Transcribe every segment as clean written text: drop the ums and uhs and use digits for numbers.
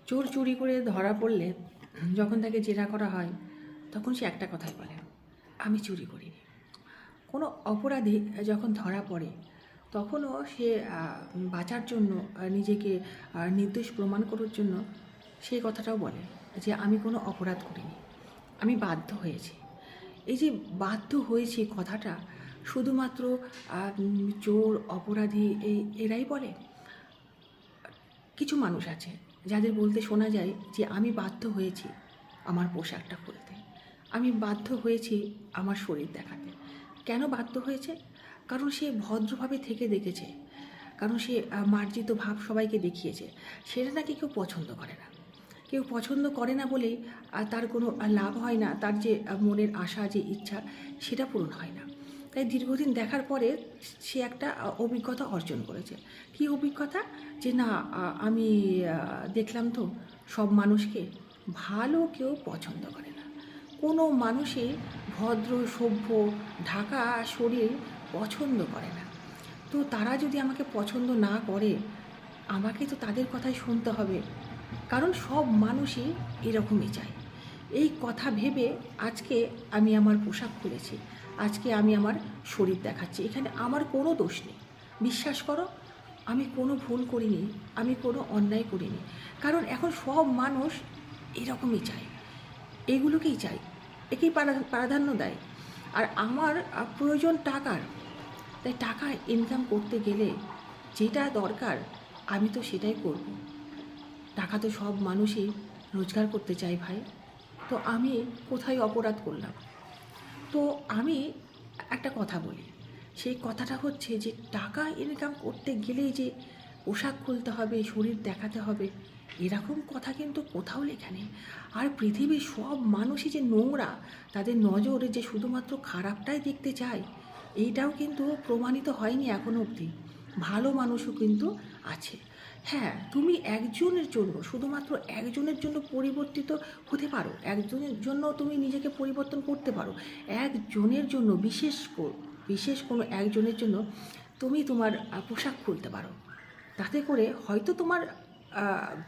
চোর চুরি করে ধরা পড়লে যখন তাকে জেরা করা হয় তখন সে একটা কথাই বলে, আমি চুরি করিনি। কোনো অপরাধী যখন ধরা পড়ে তখনও সে বাঁচার জন্য নিজেকে নির্দোষ প্রমাণ করার জন্য সেই কথাটাও বলে যে আমি কোনো অপরাধ করিনি, আমি বাধ্য হয়েছি। এই যে বাধ্য হয়েছি কথাটা শুধুমাত্র চোর অপরাধী এরাই বলে? কিছু মানুষ আছে যাদের বলতে শোনা যায় যে আমি বাধ্য হয়েছি আমার পোশাকটা খুলতে, আমি বাধ্য হয়েছি আমার শরীর দেখাতে। কেন বাধ্য হয়েছে? কারণ সে ভদ্রভাবে থেকে দেখেছে, কারণ সে মার্জিত ভাব সবাইকে দেখিয়েছে। সেটা নাকি কেউ পছন্দ করে না। কেউ পছন্দ করে না বলেই তার কোনো লাভ হয় না, তার যে মনের আশা যে ইচ্ছা সেটা পূরণ হয় না। তাই দীর্ঘদিন দেখার পরে সে একটা অভিজ্ঞতা অর্জন করেছে। কী অভিজ্ঞতা? যে না, আমি দেখলাম তো সব মানুষকে ভালো কেউ পছন্দ করে না। কোনো মানুষই ভদ্র সভ্য ঢাকা শরীর পছন্দ করে না। তো তারা যদি আমাকে পছন্দ না করে, আমাকে তো তাদের কথাই শুনতে হবে, কারণ সব মানুষই এরকমই চায়। এই কথা ভেবে আজকে আমি আমার পোশাক খুলেছি, আজকে আমি আমার শরীর দেখাচ্ছি। এখানে আমার কোনো দোষ নেই, বিশ্বাস করো। আমি কোনো ভুল করিনি, আমি কোনো অন্যায় করিনি, কারণ এখন সব মানুষ এরকমই চায়, এগুলোকেই চাই, একেই প্রাধান্য দেয়। আর আমার প্রয়োজন টাকার, তাই টাকা ইনকাম করতে গেলে যেটা দরকার আমি তো সেটাই করব। টাকা তো সব মানুষই রোজগার করতে চায় ভাই। তো আমি কোথায় অপরাধ করলাম? তো আমি একটা কথা বলি, সেই কথাটা হচ্ছে যে টাকা ইনকাম করতে গেলেই যে পোশাক খুলতে হবে, শরীর দেখাতে হবে, এরকম কথা কিন্তু কোথাও লেখা নেই। আর পৃথিবীর সব মানুষই যে নোংরা, তাদের নজরে যে শুধুমাত্র খারাপটাই দেখতে চায়, এইটাও কিন্তু প্রমাণিত হয়নি এখনও অবধি। ভালো মানুষও কিন্তু আছে। হ্যাঁ, তুমি একজনের জন্য, শুধুমাত্র একজনের জন্য পরিবর্তিত হতে পারো, একজনের জন্য তুমি নিজেকে পরিবর্তন করতে পারো। একজনের জন্য, বিশেষ কোনো একজনের জন্য তুমি তোমার পোশাক খুলতে পারো। তাতে করে হয়তো তোমার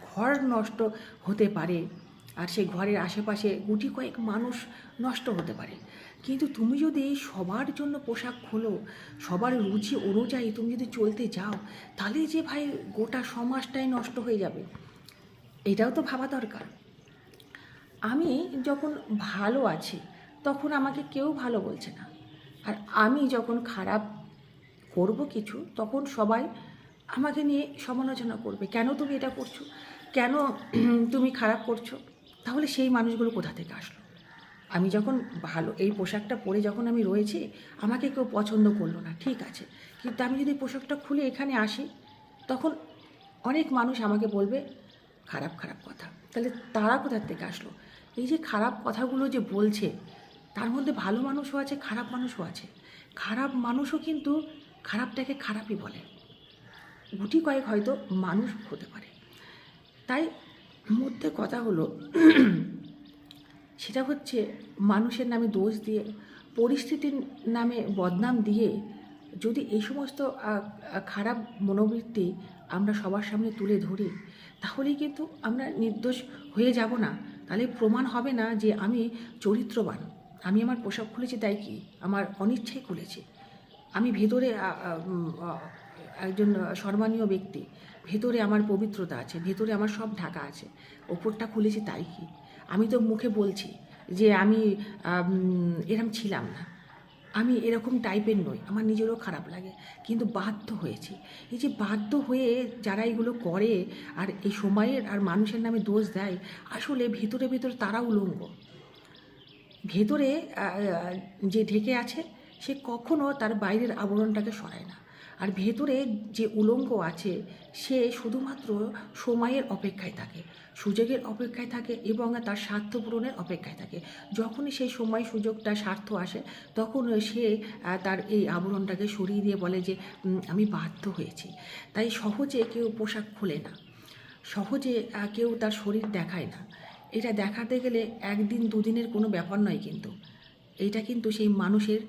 ঘর নষ্ট হতে পারে, আর সেই ঘরের আশেপাশে গুটি কয়েক মানুষ নষ্ট হতে পারে, কিন্তু তুমি যদি সবার জন্য পোশাক খোলো, সবার রুচি অনুযায়ী তুমি যদি চলতে যাও, তাহলে যে ভাই গোটা সমাজটাই নষ্ট হয়ে যাবে, এটাও তো ভাবা দরকার। আমি যখন ভালো আছি তখন আমাকে কেউ ভালো বলছে না, আর আমি যখন খারাপ করব কিছু তখন সবাই আমাকে নিয়ে সমালোচনা করবে, কেন তুমি এটা করছো, কেন তুমি খারাপ করছো। তাহলে সেই মানুষগুলো কোথা থেকে আসলো? আমি যখন ভালো এই পোশাকটা পরে যখন আমি রয়েছি, আমাকে কেউ পছন্দ করলো না, ঠিক আছে, কিন্তু আমি যদি পোশাকটা খুলে এখানে আসি, তখন অনেক মানুষ আমাকে বলবে খারাপ খারাপ কথা। তাহলে তারা কোথার থেকে আসলো? এই যে খারাপ কথাগুলো যে বলছে, তার মধ্যে ভালো মানুষও আছে, খারাপ মানুষও আছে। খারাপ মানুষও কিন্তু খারাপটাকে খারাপই বলে, গুটি কয়েক হয়তো মানুষ হতে পারে। তাই মধ্যে কথা হলো সেটা হচ্ছে মানুষের নামে দোষ দিয়ে, পরিস্থিতির নামে বদনাম দিয়ে যদি এই সমস্ত খারাপ মনোবৃত্তি আমরা সবার সামনে তুলে ধরি, তাহলেই কিন্তু আমরা নির্দোষ হয়ে যাব না। তাহলে প্রমাণ হবে না যে আমি চরিত্রবান। আমি আমার পোশাক খুলেছি তাই কি আমার অনিচ্ছায় খুলেছি? আমি ভেতরে একজন সম্মানীয় ব্যক্তি, ভেতরে আমার পবিত্রতা আছে, ভেতরে আমার সব ঢাকা আছে, ওপরটা খুলেছি তাই কি? আমি তো মুখে বলছি যে আমি এরম ছিলাম না, আমি এরকম টাইপের নই, আমার নিজেরও খারাপ লাগে, কিন্তু বাধ্য হয়েছি। এই যে বাধ্য হয়ে যারা এগুলো করে আর এই সময়ের আর মানুষের নামে দোষ দেয়, আসলে ভেতরে ভেতরে তারা উলঙ্গ। ভেতরে যে ঢেকে আছে সে কখনো তার বাইরের আবরণটাকে সরায় না, আর ভেতরে যে উলঙ্গ আছে সে শুধুমাত্র সময়ের অপেক্ষায় থাকে, সুযোগের অপেক্ষায় থাকে এবং তার স্বার্থ পূরণের অপেক্ষায় থাকে। যখনই সেই সময় সুযোগটা স্বার্থ আসে, তখন সে তার এই আবরণটাকে সরিয়ে দিয়ে বলে যে আমি বাধ্য হয়েছি। তাই সহজে কেউ পোশাক খোলে না, সহজে কেউ তার শরীর দেখায় না। এটা দেখাতে গেলে একদিন দুদিনের কোনো ব্যাপার নয়, কিন্তু এইটা কিন্তু সেই মানুষের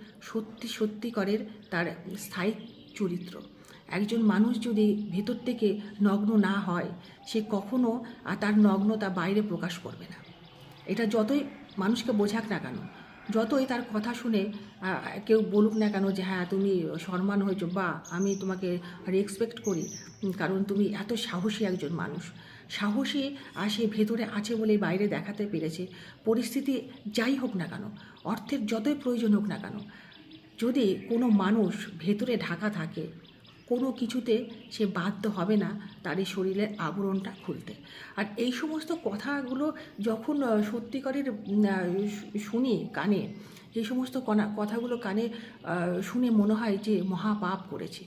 সত্যিকারের তার স্থায়ী চরিত্র। একজন মানুষ যদি ভেতর থেকে নগ্ন না হয়, সে কখনো তার নগ্নতা বাইরে প্রকাশ করবে না। এটা যতই মানুষকে বোঝাক না কেন, যতই তার কথা শুনে কেউ বলুক না কেন যে হ্যাঁ তুমি সম্মান হয়েছো বা আমি তোমাকে রেসপেক্ট করি, কারণ তুমি এত সাহসী একজন মানুষ। সাহসী সে ভেতরে আছে বলেই বাইরে দেখাতে পেরেছে। পরিস্থিতি যাই হোক না কেন, অর্থের যতই প্রয়োজন হোক না কেন, যদি কোনো মানুষ ভেতরে ঢাকা থাকে, কোনো কিছুতে সে বাধ্য হবে না তার এই শরীরের আবরণটা খুলতে। আর এই সমস্ত কথাগুলো যখন সত্যিকারের শুনি কানে, এই সমস্ত কথাগুলো কানে শুনে মনে হয় যে মহাপাপ করেছি,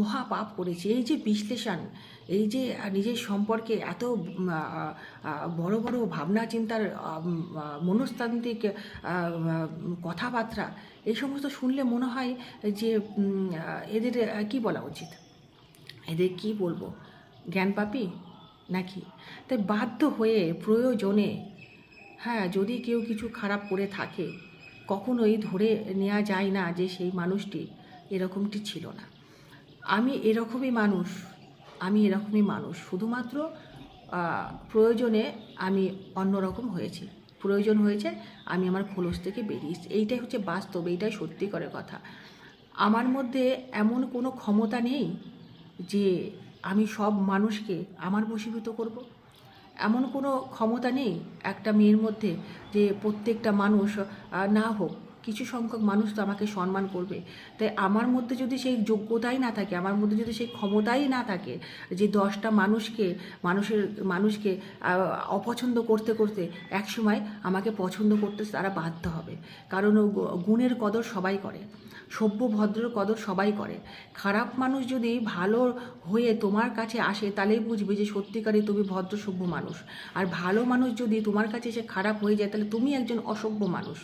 মহাপাপ করেছি। এই যে বিশ্লেষণ, এই যে নিজের সম্পর্কে এত বড় বড় ভাবনা চিন্তার মনস্তান্ত্রিক কথাবার্তা, এই সমস্ত শুনলে মনে হয় যে এদের কি বলা উচিত, এদের কি বলবো, জ্ঞান পাপী নাকি? তাই বাধ্য হয়ে প্রয়োজনে, হ্যাঁ, যদি কেউ কিছু খারাপ করে থাকে, কখনোই ধরে নেওয়া যায় না যে সেই মানুষটি এরকমটি ছিল না। আমি এরকমই মানুষ, আমি এরকমই মানুষ, শুধুমাত্র প্রয়োজনে আমি অন্যরকম হয়েছি, প্রয়োজন হয়েছে আমি আমার খোলস থেকে বেরিয়েছি। এইটাই হচ্ছে বাস্তব, এইটাই সত্যিকারের কথা। আমার মধ্যে এমন কোনো ক্ষমতা নেই যে আমি সব মানুষকে আমার বশীভূত করব। এমন কোনো ক্ষমতা নেই একটা মেয়ের মধ্যে যে প্রত্যেকটা মানুষ না হোক, কিছু সংখ্যক মানুষ তো আমাকে সম্মান করবে। তাই আমার মধ্যে যদি সেই যোগ্যতাই না থাকে, আমার মধ্যে যদি সেই ক্ষমতাই না থাকে যে 10টা মানুষকে অপছন্দ করতে করতে একসময় আমাকে পছন্দ করতে তারা বাধ্য হবে। কারণ গুণের কদর সবাই করে, সভ্য ভদ্রের কদর সবাই করে। খারাপ মানুষ যদি ভালো হয়ে তোমার কাছে আসে, তাহলেই বুঝবে যে সত্যিকারই তুমি ভদ্র সভ্য মানুষ। আর ভালো মানুষ যদি তোমার কাছে এসে খারাপ হয়ে যায়, তাহলে তুমি একজন অসভ্য মানুষ।